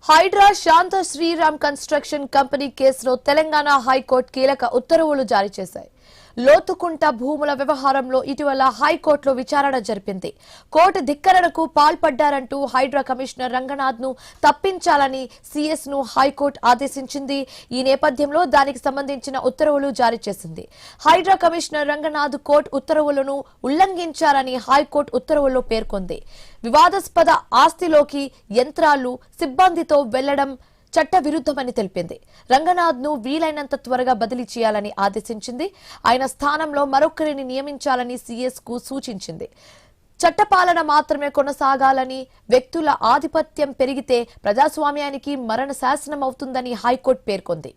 హైడ్రా శాంత Sriram construction company కేసులో Telangana high court కీలక ఉత్తర్వులు జారీ చేశాయి. లోతుకుంట భూముల వ్యవహారంలో ఇటీవల హైకోర్టులో విచారణ జరిపింది. కోర్టు ధిక్కరణకు పాల్పడ్డారంటూ హైడ్రా కమిషనర్ రంగనాథ్ ను తప్పించాలని సీఎస్ ను హైకోర్టు ఆదేశించింది. ఈ నేపథ్యంలో దానికి సంబంధించిన ఉత్తర్వులు జారీ చేసింది. హైడ్రా కమిషనర్ రంగనాథ్ కోర్టు ఉత్తర్వులను ఉల్లంఘించారని హైకోర్టు ఉత్తర్వుల్లో పేర్కొంది. వివాదాస్పద ఆస్తిలోకి యంత్రాలు సిబ్బందితో వెళ్లడం చట్ట విరుద్ధమని తెలిపింది. రంగనాథ్ ను వీలైనంత త్వరగా బదిలీ చేయాలని ఆదేశించింది. ఆయన స్థానంలో మరొకరిని నియమించాలని సీఎస్ కు సూచించింది. చట్టపాలన మాత్రమే కొనసాగాలని, వ్యక్తుల ఆధిపత్యం పెరిగితే ప్రజాస్వామ్యానికి మరణ శాసనం అవుతుందని హైకోర్టు పేర్కొంది.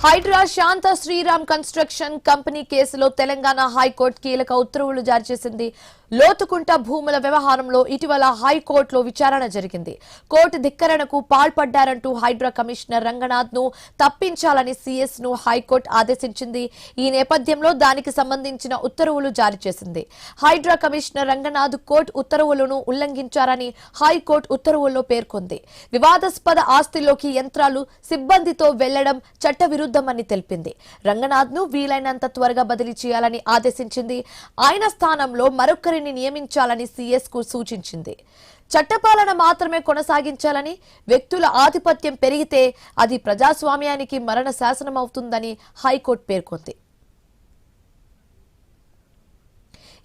హైడ్రా శాంత శ్రీరామ్ కన్స్ట్రక్షన్ కంపెనీ కేసులో తెలంగాణ హైకోర్టు కీలక ఉత్తర్వులు జారీ చేసింది. లోతుకుంట భూముల వ్యవహారంలో ఇటీవల హైకోర్టులో విచారణ జరిగింది. కోర్టు ధిక్కరణకు పాల్పడ్డారంటూ హైడ్రా కమిషనర్ రంగనాథ్ ను తప్పించాలని సీఎస్ ను హైకోర్టు ఆదేశించింది. ఈ నేపథ్యంలో దానికి సంబంధించిన ఉత్తర్వులు జారీ చేసింది. హైడ్రా కమిషనర్ రంగనాథ్ కోర్టు ఉత్తర్వులను ఉల్లంఘించారని హైకోర్టు ఉత్తర్వుల్లో పేర్కొంది. వివాదాస్పద ఆస్తిలోకి యంత్రాలు సిబ్బందితో వెళ్లడం చట్ట విరుద్ధమని తెలిపింది. రంగనాథ్ ను వీలైనంత త్వరగా బదిలీ చేయాలని ఆదేశించింది. ఆయన స్థానంలో మరొకరిని నియమించాలని సీఎస్ కు సూచించింది. చట్టపాలన మాత్రమే కొనసాగించాలని, వ్యక్తుల ఆధిపత్యం పెరిగితే అది ప్రజాస్వామ్యానికి మరణ శాసనం అవుతుందని హైకోర్టు పేర్కొంది.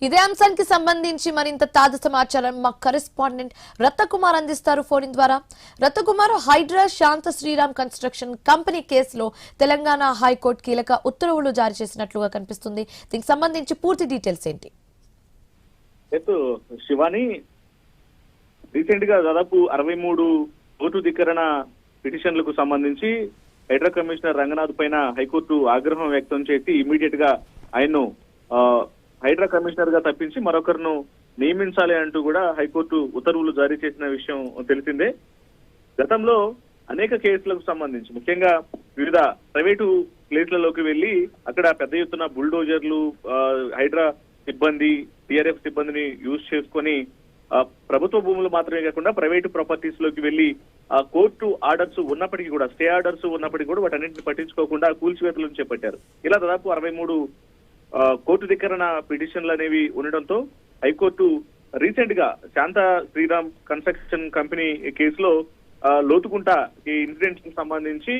ఇదే అంశానికి సంబంధించి మరింత తాజా సమాచారం మా కరెస్పాండెంట్ రత్నకుమార్ అందిస్తారు ఫోన్ ద్వారా. రత్నకుమార్, హైడ్రా శాంత శ్రీరామ్ కన్స్ట్రక్షన్ కంపెనీ కేసులో తెలంగాణ హైకోర్టు కీలక ఉత్తర్వులు జారీ చేసినట్లుగా కనిపిస్తుంది. దీనికి సంబంధించి పూర్తి డీటెయిల్స్ ఏంటి? శివాని, రీసెంట్ గా దాదాపు 63 కోర్టు ధిక్కరణ పిటిషన్లకు సంబంధించి హైడ్రా కమిషనర్ రంగనాథ్ పైన హైకోర్టు ఆగ్రహం వ్యక్తం చేసి ఇమీడియట్ గా ఆయన్ను హైడ్రా కమిషనర్ గా తప్పించి మరొకరును నియమించాలి అంటూ కూడా హైకోర్టు ఉత్తర్వులు జారీ చేసిన విషయం తెలిసిందే. గతంలో అనేక కేసులకు సంబంధించి ముఖ్యంగా వివిధ ప్రైవేటు ప్లేస్లలోకి వెళ్లి అక్కడ పెద్ద ఎత్తున బుల్డోజర్లు, హైడ్రా సిబ్బంది, టీఆర్ఎఫ్ సిబ్బందిని యూజ్ చేసుకొని ప్రభుత్వ భూములు మాత్రమే కాకుండా ప్రైవేటు ప్రాపర్టీస్ లోకి వెళ్లి కోర్టు ఆర్డర్స్ ఉన్నప్పటికీ కూడా, స్టే ఆర్డర్స్ ఉన్నప్పటికీ కూడా వాటన్నింటిని పట్టించుకోకుండా కూల్చివేతలను చేపట్టారు. ఇలా దాదాపు 63 కోర్టు ధిక్కరణ పిటిషన్లు అనేవి ఉండడంతో హైకోర్టు రీసెంట్ గా శాంత శ్రీరామ్ కన్స్ట్రక్షన్ కంపెనీ కేసులో లోతుకుంట ఈ ఇన్సిడెంట్స్ కి సంబంధించి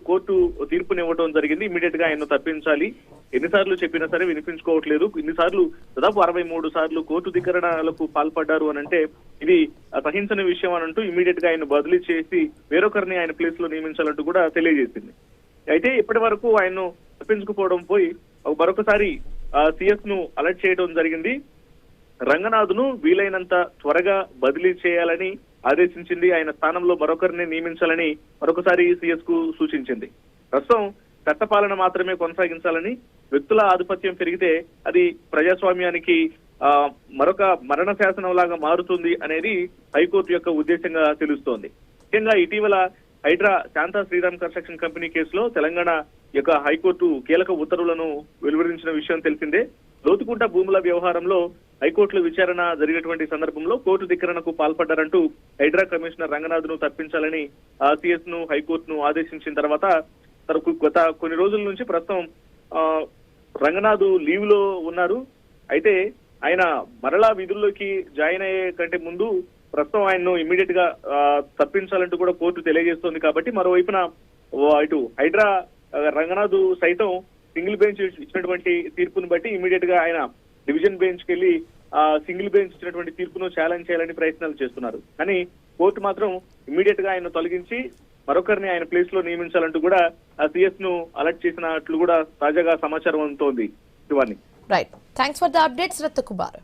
కోర్టు తీర్పునివ్వడం జరిగింది. ఇమీడియట్ గా ఆయన తప్పించాలి, ఎన్నిసార్లు చెప్పినా సరే వినిపించుకోవట్లేదు, ఇన్నిసార్లు దాదాపు 63 సార్లు కోర్టు ధిక్కరణలకు పాల్పడ్డారు అని అంటే ఇది సహించని విషయం అని అంటూ ఇమీడియట్ గా ఆయన బదిలీ చేసి వేరొకరిని ఆయన ప్లేస్ లో నియమించాలంటూ కూడా తెలియజేసింది. అయితే ఇప్పటి వరకు ఆయన్ను తప్పించుకుపోవడం పోయి మరొకసారి సీఎస్ ను అలర్ట్ చేయడం జరిగింది. రంగనాథ్ ను వీలైనంత త్వరగా బదిలీ చేయాలని ఆదేశించింది. ఆయన స్థానంలో మరొకరిని నియమించాలని మరొకసారి సీఎస్ కు సూచించింది. ప్రస్తుతం చట్టపాలన మాత్రమే కొనసాగించాలని, వ్యక్తుల ఆధిపత్యం పెరిగితే అది ప్రజాస్వామ్యానికి మరొక మరణ శాసనం లాగా మారుతుంది అనేది హైకోర్టు యొక్క ఉద్దేశంగా తెలుస్తోంది. ముఖ్యంగా ఇటీవల హైడ్రా శాంత శ్రీరామ్ కన్స్ట్రక్షన్ కంపెనీ కేసులో తెలంగాణ యొక్క హైకోర్టు కీలక ఉత్తర్వులను వెలువరించిన విషయం తెలిసిందే. లోతుకుంట భూముల వ్యవహారంలో హైకోర్టులో విచారణ జరిగినటువంటి సందర్భంలో కోర్టు ధిక్కరణకు పాల్పడ్డారంటూ హైడ్రా కమిషనర్ రంగనాథ్ ను తప్పించాలని సీఎస్ ను హైకోర్టును ఆదేశించిన తర్వాత గత కొన్ని రోజుల నుంచి ప్రస్తుతం రంగనాథ్ లీవ్ లో ఉన్నారు. అయితే ఆయన మరలా విధుల్లోకి జాయిన్ అయ్యే కంటే ముందు ప్రస్తుతం ఆయన్ను ఇమీడియట్ గా తప్పించాలంటూ కూడా కోర్టు తెలియజేస్తోంది. కాబట్టి మరోవైపున ఇటు హైడ్రా రంగనాథ్ సైతం సింగిల్ బెంచ్ ఇచ్చినటువంటి తీర్పును బట్టి ఇమీడియట్ గా ఆయన డివిజన్ బెంచ్ కి వెళ్లి సింగిల్ బెంచ్ ఇచ్చినటువంటి తీర్పును ఛాలెంజ్ చేయాలని ప్రయత్నాలు చేస్తున్నారు. కానీ కోర్టు మాత్రం ఇమీడియట్ గా ఆయన తొలగించి మరొకరిని ఆయన ప్లేస్ లో నియమించాలంటూ కూడా సీఎస్ ను అలర్ట్ చేసినట్లు కూడా తాజాగా సమాచారం అందుతోంది. Shivani, right, thanks for the updates Ratnakumar.